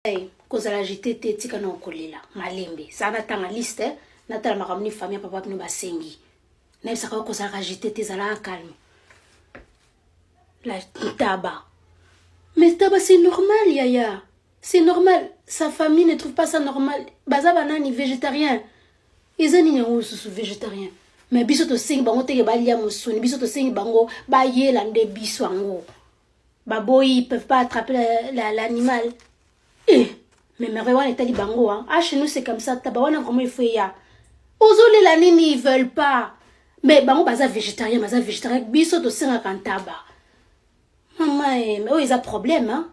Hey, cause la JTT tika na okolela malembe ça na tanga liste na tala makamni famille papa pino basengi na bisa ka cause la JTT zala calme la tabac mais tabac c'est normal yaya c'est normal sa famille ne trouve pas ça normal baza banani végétarien ezani nyango sous végétarien mais biso to sengi bango teke balia mosoni biso to sengi bango ba yela nde biso ango baboyi ils peuvent pas attraper l'animal. Mais Merwan est allé bango, hein. Ah, chez nous, c'est comme ça. Tabawana, comment il fait, ya? Ozole la nini, ils veulent pas. Mais bango, baza végétarien, biso to senga kantaba. Maman, mais oh, ils ont problème, hein.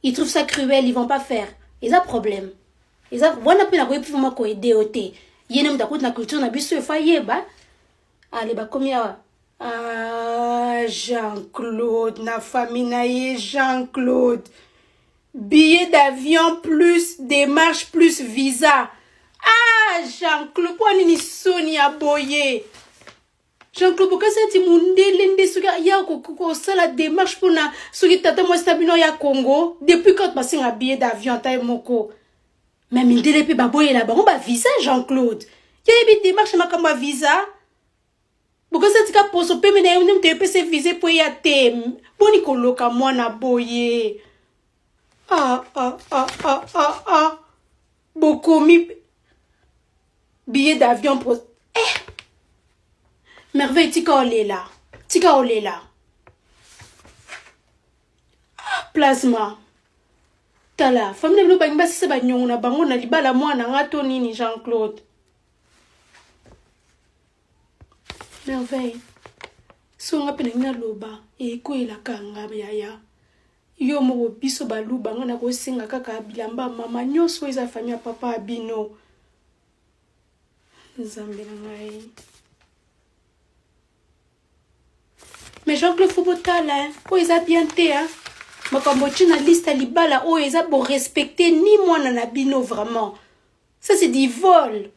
Ils trouvent ça cruel, ils vont pas faire. Ils ont problème. Ils ont, voilà, puis la quoi, puis moi, quoi, aider, oté. Yenem d'akot na culture, na biso, faye, ba. Allez, ba, combien, ah, Jean-Claude, na famille, na Jean-Claude. Billet d'avion plus démarche plus visa. Ah, Jean-Claude, pour nini Sonia Boye. Jean-Claude, pourquoi c'est ti mundele nde suka ya ko sala démarche pour na suki tata mo stabino ya Congo depuis quand passé un billet d'avion taille moko. Mais mindele pe baboye là-bas, on ba visa Jean-Claude. Ya bi démarche makamba visa. Pourquoi c'est ka poso pe mena yum te pe se visa pour ya te. Boni ko loka mwana boye. Bokomi billet d'avion pour merveille tika olela plasma tala famille no bangi basi se banyongo na bango na libala mwana ngato nini Jean-Claude merveille songa pena ngina loba ko elakanga yaya yo mo biso balu bango na ko senga kaka bilamba mama nyoso eza famille ya papa abino nzambe na ngai mais Jean-Claude Fobotala o eza bien te hein makambo tina liste libala o eza bo respecter ni mwana na bino vraiment ça c'est du vol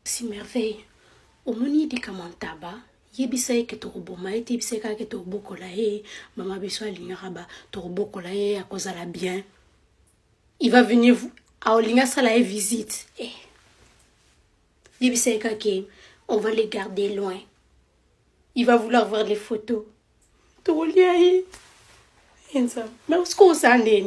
si merveille au moni di kamantaba yebisa ke to boma ete yebisa ke to bokola mama biso alignera ba to bokola à cause la bien il va venir à olinga sala visite yebisa ke on va les garder loin il va vouloir voir les photos to lia enza mais où est-ce qu'on s'en est